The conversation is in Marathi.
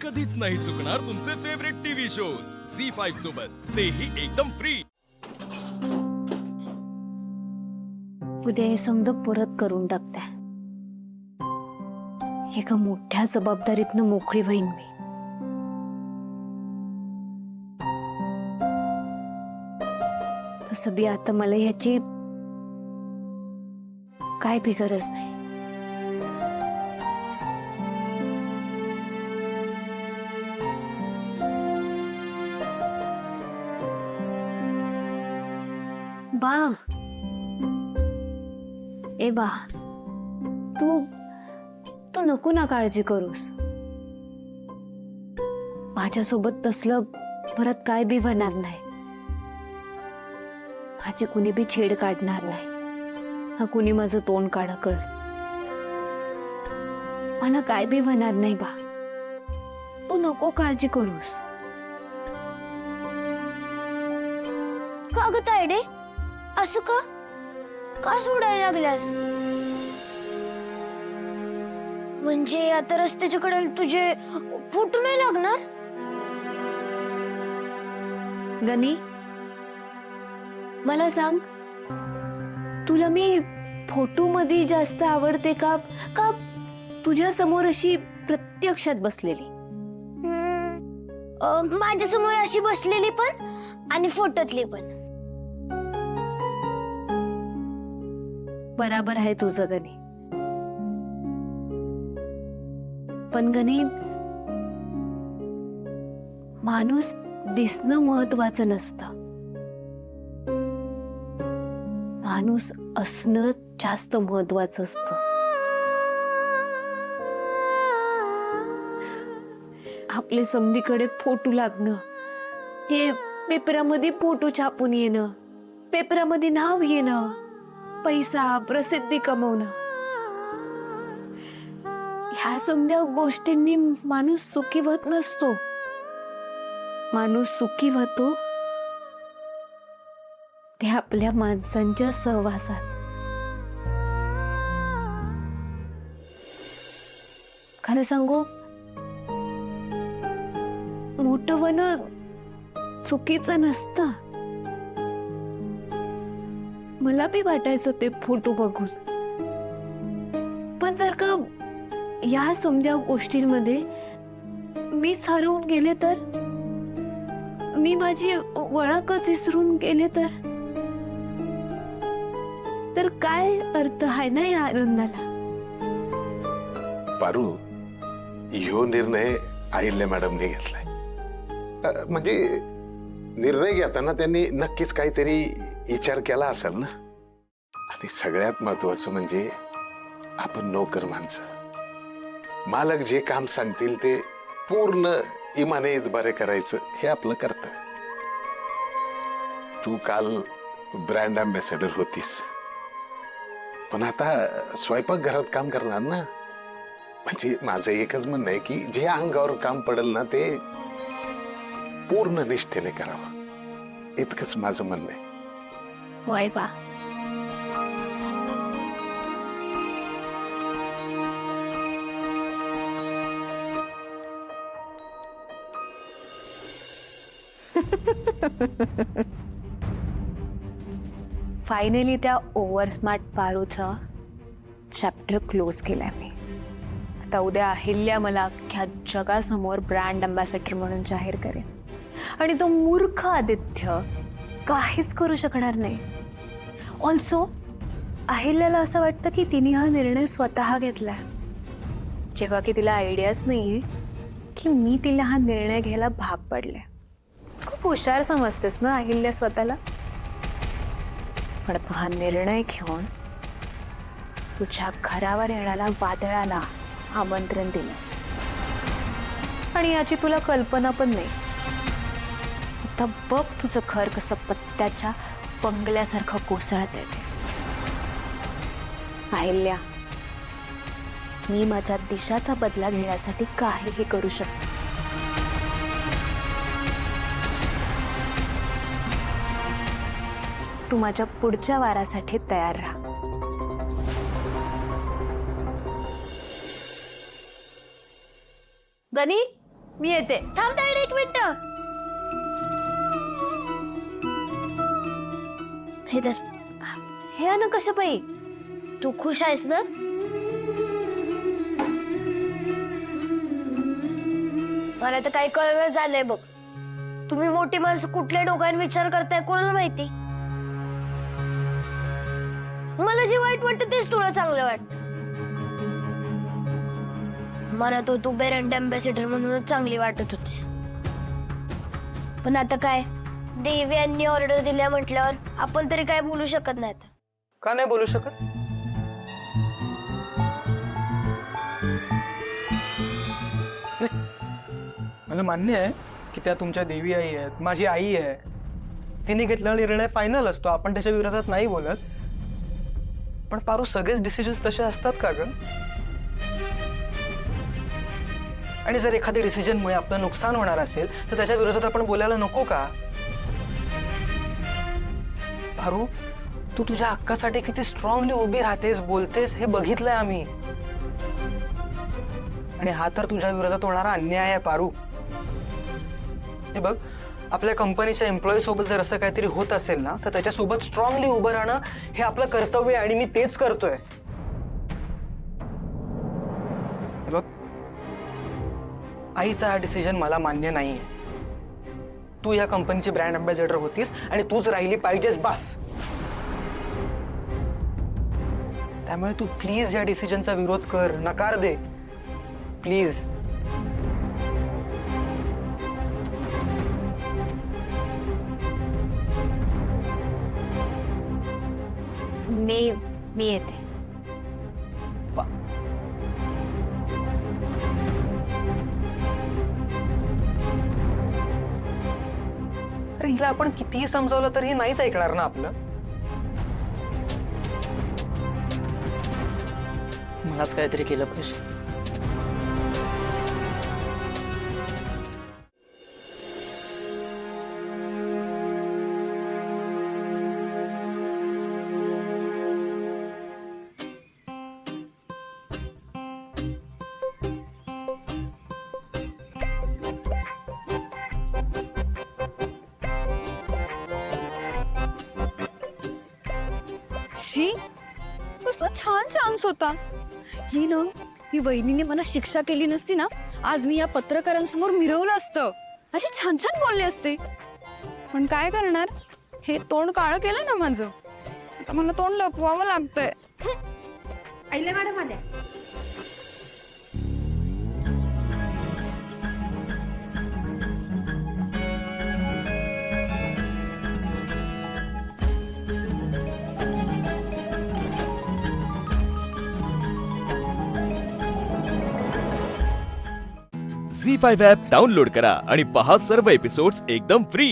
कधीच नाही चुकणार तुमचे फेवरेट टीव्ही शोज झी5 सोबत, तेही एकदम फ्री। उद्या हे समजा परत करून टाकते। एका मोठ्या जबाबदारीतनं मोकळी होईन मी। तसं बी आता मला ह्याची काय बी गरज नाही। बा ए बा, तू तू नको ना काळजी करूस। माझ्यासोबत तसलं परत काय बी होणार नाही। माझी कुणी बी छेड काढणार नाही। हा कुणी माझं तोंड काढा कळ, मला काय बी होणार नाही बा। तू नको काळजी करूस। का ग तायडे, असं का का सोडायला लागल्यास? म्हणजे आता रस्त्याच्या कडेला तुझे फोटो नाही लागणार? गणी, मला सांग, तुला मी फोटो मध्ये जास्त आवडते का का तुझ्या समोर अशी प्रत्यक्षात बसलेली? माझ्या समोर अशी बसलेली पण आणि फोटोतली पण। बराबर आहे तुझं गणी, पण गणी, माणूस दिसणं महत्वाचं नसतं, माणूस असणं जास्त महत्वाचं असतं। आपले समधीकडे फोटो लागणं, ते पेपरामध्ये फोटो छापून येणं, पेपरामध्ये नाव येणं, पैसा प्रसिद्धी कमवणं, ह्या समध्या गोष्टींनी माणूस सुखी होत नसतो। माणूस सुखी होतो ते आपल्या माणसांच्या सहवासात। खरं सांगू, मोठं होणं चुकीचं नसतं। मला बी वाटायचं ते फोटो बघून, पण जर का या समजा गोष्टींमध्ये मीच हरवून गेले तर, मी माझी ओळखच विसरून गेले तर काय अर्थ आहे ना या आनंदाला? पारू, ह्यो निर्णय अहिल्या मॅडमने घेतलाय। म्हणजे निर्णय घेताना त्यांनी नक्कीच काहीतरी विचार केला असेल ना। आणि सगळ्यात महत्वाचं म्हणजे आपण नोकर माणसं, मालक जे काम सांगतील ते पूर्ण इमाने इतबारे करायचं हे आपलं कर्तव्य। तू काल ब्रँड अँबॅसेडर होतीस, पण आता स्वयंपाकघरात काम करणार ना। म्हणजे माझं एकच म्हणणं आहे की जे अंगावर काम पडेल ना ते पूर्ण निष्ठेने करावं, इतकंच माझं म्हणणं आहे। होय बा, फायनली त्या ओव्हर स्मार्ट पारूचा चॅप्टर क्लोज केलाय मी। आता उद्या अहिल्या मला अख्ख्या जगासमोर ब्रँड अँबॅसेडर म्हणून जाहीर करेन, आणि तो मूर्ख आदित्य काहीच करू शकणार नाही। ऑल्सो अहिल्याला असं वाटतं की तिने हा निर्णय स्वतः घेतलाय, जेव्हा की तिला आयडियाच नाही की मी तिला हा निर्णय घ्यायला भाग पडले। खूप हुशार समजतेस ना अहिल्या स्वतःला, पण तू हा निर्णय घेऊन तुझ्या घरावर येणाऱ्या वादळाला आमंत्रण दिलंस, आणि याची तुला कल्पना पण नाही। आता बघ तुझं घर कसं पत्त्याच्या बंगल्यासारखं कोसळत येते। अहिल्या, मी माझ्या दिशाचा बदला घेण्यासाठी काहीही करू शकते। तू माझ्या पुढच्या वारासाठी तयार राहा। गणी, मी येते. थांब तायडे, एक मिनिट. हे धर. हे आण कशा पायी? तू खुश आहेस ना? मला तर काही कळलं झालंय बघ. तुम्ही मोठी माणसं कुठल्या डोक्याने विचार करताय कोणाला माहिती. मला जे वाईट वाटतं तेच तुला चांगलं वाटतं. मला तो तू ब्रँड अँबॅसेडर म्हणूनच चांगली वाटत होतीस. पण आता काय, देवी यांनी ऑर्डर दिल्या म्हटल्यावर आपण तरी काय बोलू शकत नाही. का नाही बोलू शकत? मला मान्य आहे की त्या तुमच्या देवी आई आहेत, माझी आई आहे. तिने घेतलेला निर्णय फायनल असतो, आपण त्याच्या विरोधात नाही बोलत. पण पारू, सगळेच डिसिजन्स तसे असतात का ग? आणि जर एखाद्या डिसिजनमुळे आपलं नुकसान होणार असेल तर त्याच्या विरोधात आपण बोलायला नको का? पारू, तू तुझ्या हक्कासाठी किती स्ट्रॉंगली उभी राहतेस, बोलतेस, हे बघितलंय आम्ही. आणि हा तर तुझ्या विरोधात होणारा अन्याय आहे पारू. हे बघ, आपल्या कंपनीच्या एम्प्लॉई सोबत जर असं काहीतरी होत असेल ना, तर त्याच्यासोबत स्ट्रॉंगली उभं राहणं हे आपलं कर्तव्य आहे आणि मी तेच करतोय. हे बघ, आईचा हा डिसिजन मला मान्य नाहीये. तू या कंपनीची ब्रँड अँबॅसेडर होतीस आणि तूच राहिली पाहिजेस, बस. त्यामुळे तू प्लीज या डिसिजनचा विरोध कर, नकार दे, प्लीज. मी येते. अरे हिला आपण कितीही समजावलं तरी नाहीच ऐकणार ना आपलं. मलाच काहीतरी केलं पाहिजे. शी, कसला छान चान्स होता. ही ना, ही वहिनीने मला शिक्षा केली नसती ना, आज मी या पत्रकारांसमोर मिरवलं असतं. अशी छान छान बोलले असते. पण काय करणार, हे तोंड काळं केलं ना माझं. आता मला तोंड लपवावं लागतंय. आईला मॅडम आल्या. झी5 ॲप डाउनलोड करा आणि पहा सर्व एपिसोड्स एकदम फ्री.